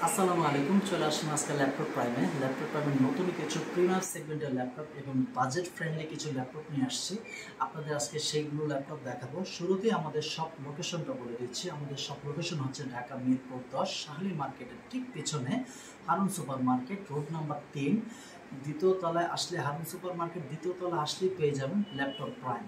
আসসালামু আলাইকুম। চলে আসুন আজকে ল্যাপটপ প্রাইমে নতুন কিছু প্রিমিয়াম সেগমেন্টের ল্যাপটপ এবং বাজেট ফ্রেন্ডলি কিছু ল্যাপটপ নিয়ে আসছি। আপনাদের আজকে সেইগুলো ল্যাপটপ দেখাবো। শুরুতেই আমাদের শপ লোকেশনটা বলে দিচ্ছি। আমাদের শপ লোকেশন হচ্ছে ঢাকা মিরপুর 10 শাহলী মার্কেটের ঠিক পেছনে Harun super market, road number 3, দ্বিতীয় তলায় আসলে হারুন সুপার মার্কেট দ্বিতীয় তলায় আসলেই পেয়ে যাবেন ল্যাপটপ প্রাইম।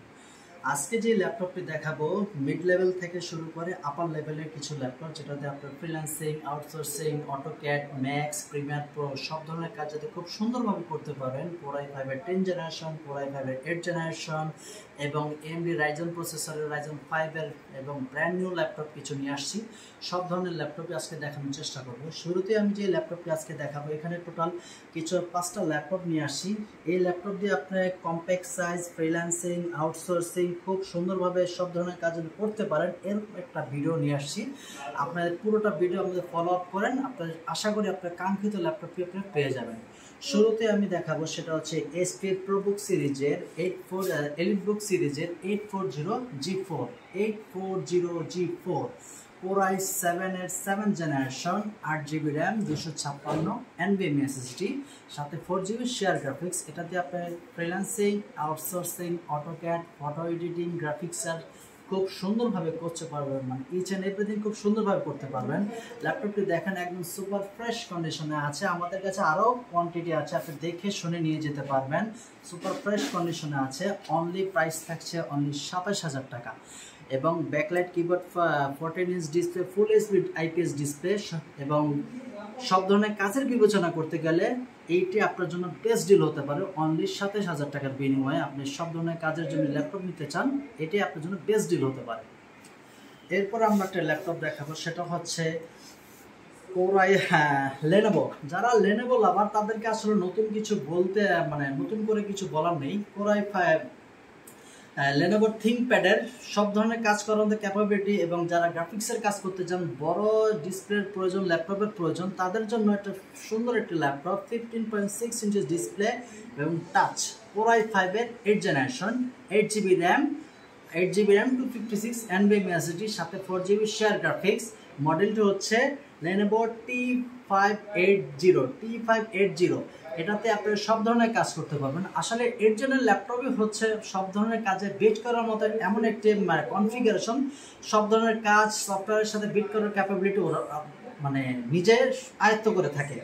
আজকে যে ল্যাপটপটি দেখাবো মিড লেভেল থেকে শুরু করে আপার লেভেলের কিছু ল্যাপটপ, যেটাতে আপনার freelancing, outsourcing, AutoCAD, max, Premiere Pro সব ধরনের কাজ যাতে খুব সুন্দরভাবে করতে পারেন। কোর i5-এর 10 জেনারেশন, কোর i5-এর 8 জেনারেশন এবং AMD রাইজেন প্রসেসরের রাইজেন 5-এর এবং ব্র্যান্ড নিউ ল্যাপটপ কিছু নিয়ে আসছি। সব ধরনের ল্যাপটপই আজকে দেখানোর চেষ্টা করবো। শুরুতে আমি যে ল্যাপটপটি আজকে দেখাবো, এখানে টোটাল কিছু 5টা ল্যাপটপ নিয়ে আসছি। এই ল্যাপটপ দিয়ে আপনার কম্প্যাক্ট সাইজ, ফ্রিল্যান্সিং, আউটসোর্সিং খুব সুন্দরভাবে সব ধরনের কাজ করতে পারেন, এর একটা ভিডিও নিয়ে আসছি। আপনাদের পুরোটা ভিডিও আমাদের ফলো আপ করেন, আপনার আশা করি আপনার কাঙ্ক্ষিত ল্যাপটপটি আপনি পেয়ে যাবেন। শুরুতে আমি দেখাবো সেটা হচ্ছে HP প্রোবুক সিরিজের এলিটবুক সিরিজের 840G4 840G4 কোর i7-এর 7 generation, 8GB RAM, 256 NVMe SSD, সাথে 4GB শেয়ার গ্রাফিক্স। এটাতে আপনার freelancing, outsourcing, AutoCAD, photo editing, গ্রাফিক্সার খুব সুন্দরভাবে করতে পারবেন, মানে ইচ অ্যান্ড এভরিথিং খুব সুন্দরভাবে করতে পারবেন। ল্যাপটপটি দেখেন একদম সুপার ফ্রেশ কন্ডিশনে আছে। আমাদের কাছে আরও কোয়ান্টিটি আছে, আপনি দেখে শুনে নিয়ে যেতে পারবেন। সুপার ফ্রেশ কন্ডিশনে আছে। অনলি প্রাইস থাকছে অনলি 27,000 টাকা এবং backlight keyboard, 14 inch display, full HD IPS display এবং সব ধরনের কাজের বিবেচনা করতে গেলে এইটি আপনার জন্য বেস্ট ডিল হতে পারে। অনলি 27,000 টাকার বিনিময়ে আপনি সব ধরনের কাজের জন্য ল্যাপটপ নিতে চান, এটি আপনার জন্য বেস্ট ডিল হতে পারে। এরপর আমরা একটা ল্যাপটপ দেখাবো, সেটা হচ্ছে লেনোভো। যারা লেনোভো লাভার তাদেরকে আসলে নতুন কিছু বলতে, মানে নতুন করে কিছু বলার নেই। কোর i5 লেনোভো থিংকপ্যাডের সব ধরনের কাজ করার মধ্যে ক্যাপাবিলিটি এবং যারা গ্রাফিক্সের কাজ করতে চান, বড় ডিসপ্লের প্রয়োজন, ল্যাপটপের প্রয়োজন, তাদের জন্য একটা সুন্দর একটি ল্যাপটপ। 15.6 ইঞ্চেস ডিসপ্লে এবং টাচ। কোর i5-এর 8 generation, 8GB RAM, 256 NVMe SSD, সাথে 4GB শেয়ার গ্রাফিক্স। মডেলটি হচ্ছে লেনোভো T580। এটাতে আপনারা সব ধরনের কাজ করতে পারবেন। আসলে এর জন্য ল্যাপটপই হচ্ছে সব ধরনের কাজে বিট করার মতো এমন একটি কনফিগারেশন, সব ধরনের কাজ সফটওয়্যারের সাথে বিট করার ক্যাপাবিলিটি ওরা মানে নিজে আয়ত্ত করে থাকে।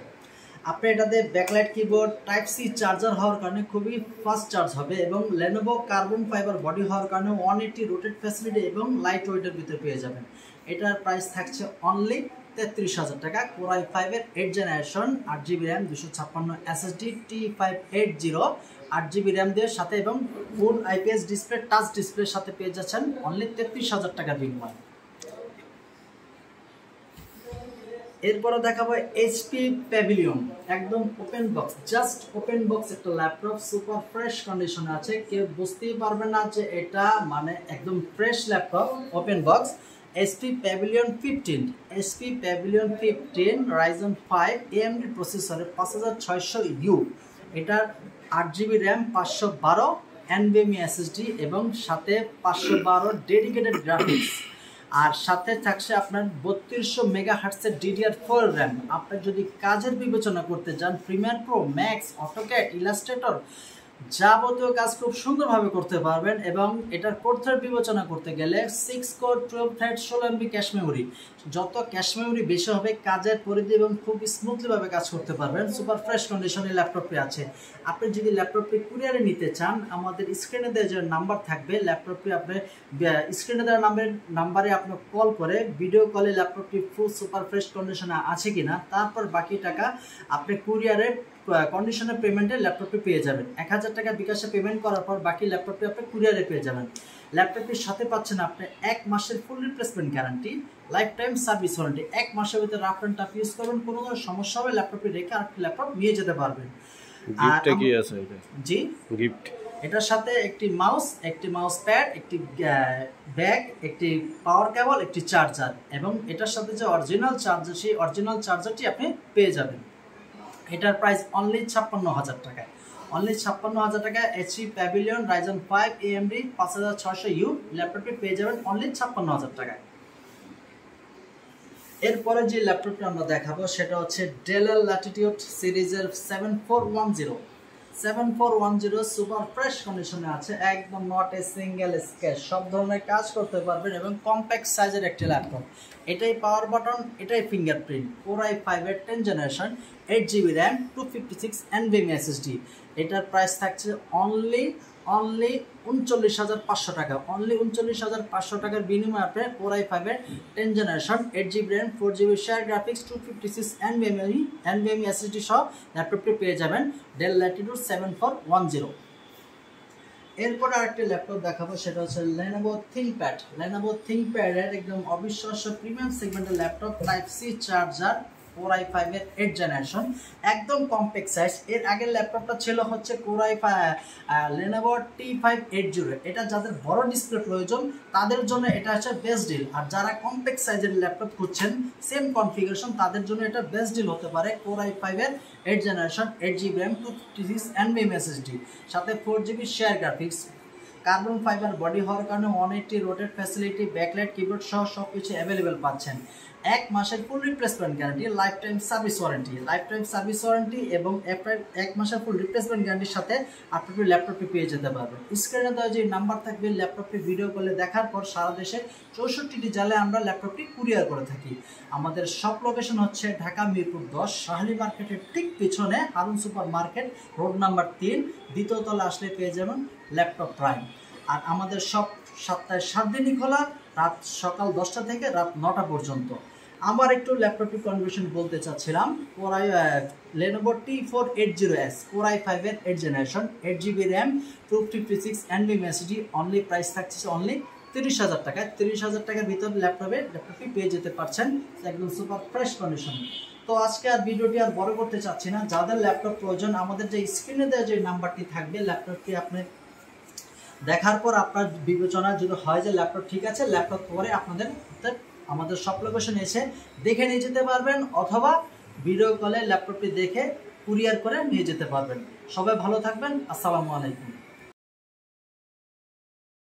আপনি এটাতে backlight keyboard, type C charger হওয়ার কারণে খুবই ফাস্ট চার্জ হবে এবং লেনোভো কার্বন ফাইবার বডি হওয়ার কারণে 180 রোটেট ফ্যাসিলিটি এবং লাইট ওয়েটের ভিতরে পেয়ে যাবেন। এটার প্রাইস থাকছে অনলি 33,000 টাকা। কোর i5-এর 8 generation, 8GB RAM, 256 SSD, T580 8GB RAM দিয়ে সাথে এবং ফুল IPS ডিসপ্লে, টাচ ডিসপ্লের সাথে পেয়ে যাচ্ছেন অনলি 33,000 টাকার বিনিময়ে। এরপরে দেখাবো HP প্যাভিলিয়ন, একদম open box, just open box একটা ল্যাপটপ, সুপার ফ্রেশ কন্ডিশনে আছে। কেউ বুঝতেই পারবে না যে এটা মানে একদম fresh laptop, open box. HP pavilion 15 Ryzen 5 AMD প্রসেসরে 5600U, এটার 8GB র্যাম, 512 NVMe SSD এবং সাথে 512 ডেডিকেটেড গ্রাফিক্স। আর সাথে থাকছে আপনার 3200 মেগাহার্টজের DDR4 র্যাম। আপনি যদি কাজের বিবেচনা করতে চান, Premiere Pro, max, AutoCAD, Illustrator যাবতীয় কাজ খুব সুন্দরভাবে করতে পারবেন এবং এটার কোর থ্রেড বিবেচনা করতে গেলে 6 core 12 thread 16 MB cache memory. যত ক্যাশ মেমোরি বেশি হবে কাজের পরিধি এবং খুব স্মুথলিভাবে কাজ করতে পারবেন। সুপার ফ্রেশ কন্ডিশনে ল্যাপটপটি আছে। আপনি যদি ল্যাপটপটি কুরিয়ারে নিতে চান, আমাদের স্ক্রিনে দেওয়া যে নাম্বার থাকবে, ল্যাপটপটি আপনি স্ক্রিনে দেওয়া নাম্বারে আপনার কল করে ভিডিও কলে ল্যাপটপটি ফুল সুপার ফ্রেশ কন্ডিশনে আছে কিনা, তারপর বাকি টাকা আপনি কুরিয়ারে কন্ডিশনে পেমেন্টে ল্যাপটপটি পেয়ে যাবেন। 1000 টাকা বিকাশে পেমেন্ট করার পর বাকি ল্যাপটপটি আপনি কুরিয়ারে পেয়ে যাবেন। ল্যাপটপটির সাথে পাচ্ছেন আপনি 1 মাসের ফুল replacement guarantee, life time service warranty. 1 মাসের ভিতরে রাফ অ্যান্ড টাফ ইউজ করবেন, কোনো সমস্যা হবে ল্যাপটপটি রেখে আরেকটি ল্যাপটপ নিয়ে যেতে পারবেন। গিফটটা কি আছে এটা? জি, গিফট এটার সাথে একটি মাউস প্যাড, একটি ব্যাগ, একটি পাওয়ার কেবল, একটি চার্জার এবং এটার সাথে যে অরিজিনাল চার্জার, সেই অরিজিনাল চার্জারটি আপনি পেয়ে যাবেন। এটার প্রাইস অনলি 56,000 টাকায়। অনলি 56,000 টাকায় HP pavilion Ryzen 5 AMD 5600U ল্যাপটপটি পেয়ে যাবেন অনলি 56,000 টাকায়। এরপরে যে ল্যাপটপটি আমরা দেখাবো সেটা হচ্ছে ডেলের ল্যাটিটিউড সিরিজের 7410 সুপার ফ্রেশ কন্ডিশনে আছে, একদম নট এ সিঙ্গেল স্ক্র্যাচ, সব ধরনের কাজ করতে পারবেন এবং কম্প্যাক্ট সাইজের একটি ল্যাপটপ। এটাই পাওয়ার বাটন, এটাই ফিঙ্গারপ্রিন্ট, Core i5 এর 10 generation, 8GB RAM, 256 NVMe SSD। এটার প্রাইস থাকছে অনলি 39,500 টাকা। অনলি 39,500 টাকার বিনিময়ে আপনি Core i5 এর 10 generation, 8GB RAM, 4GB share graphics, 256 NVMe SSD সহ ল্যাপটপটি পেয়ে যাবেন ডেল ল্যাটিটিউড 7410। এরপর আরেকটি ল্যাপটপ দেখাবো সেটা হচ্ছে Lenovo ThinkPad। Lenovo ThinkPad এর একদম অবিশ্বাস্য প্রিমিয়াম সেগমেন্টের laptop, type C charger, Core i5 এর 8 জেনারেশন, একদম কম্প্যাক্ট সাইজ। এর আগের ল্যাপটপটা ছিল হচ্ছে Core i5 Lenovo T580। এটা যাদের বড় ডিসপ্লে প্রয়োজন তাদের জন্য এটা হচ্ছে বেস্ট ডিল, আর যারা কম্প্যাক্ট সাইজের ল্যাপটপ খুঁজছেন সেম কনফিগারেশন তাদের জন্য এটা বেস্ট ডিল হতে পারে। Core i5 এর 8 generation, 8GB RAM, 256 NVMe SSD, সাথে 4GB share graphics, carbon fibre body হওয়ার কারণে 180 রোটেট ফ্যাসিলিটি, ব্যাকলাইট, কিবোর্ড সহ সব কিছু অ্যাভেলেবেল পাচ্ছেন। 1 মাসের ফুল replacement guarantee, life time service warranty এবং 1 মাসের ফুল রিপ্লেসমেন্ট গ্যারান্টির সাথে আপনি ল্যাপটপটি পেয়ে যেতে পারবেন। স্ক্রিনে দেওয়া যে নাম্বার থাকবে, ল্যাপটপটি ভিডিও কলে দেখার পর সারা দেশে 64টি জেলায় আমরা ল্যাপটপটি কুরিয়ার করে থাকি। আমাদের সব লোকেশন হচ্ছে ঢাকা মিরপুর 10, শাহলী মার্কেটের ঠিক পিছনে Harun super market, road number 3, দ্বিতীয় তলা আসলে পেয়ে যাবেন ল্যাপটপ প্রাইম। আর আমাদের সব সপ্তাহে 7 দিনই খোলা, রাত সকাল 10টা থেকে রাত 9টা পর্যন্ত। আমার একটু ল্যাপটপটি কনফিগারেশন বলতে চাচ্ছিলাম। Lenovo T480S, Core i5 এর 8 generation, 8GB RAM, 256 NVMe SSD, only price থাকছে অনলি 30,000 টাকা। 30,000 টাকার ভিতরে ল্যাপটপটি পেয়ে যেতে পারছেন একদম সুপার ফ্রেশ কন্ডিশন। তো আজকে আর ভিডিওটি আর বড় করতে চাচ্ছি না। যাদের ল্যাপটপ প্রয়োজন আমাদের যে স্ক্রিনে দেওয়া যে নাম্বারটি থাকবে, ল্যাপটপটি আপনি দেখার পর আপনার বিবেচনা যদি হয় যে ল্যাপটপ ঠিক আছে, ল্যাপটপ পরে আমাদের সব লোকেশন এসে দেখে নিয়ে যেতে পারবেন, অথবা ভিডিও কলে ল্যাপটপটি দেখে কুরিয়ার করে নিয়ে যেতে পারবেন। সবাই ভালো থাকবেন। আসসালামু আলাইকুম।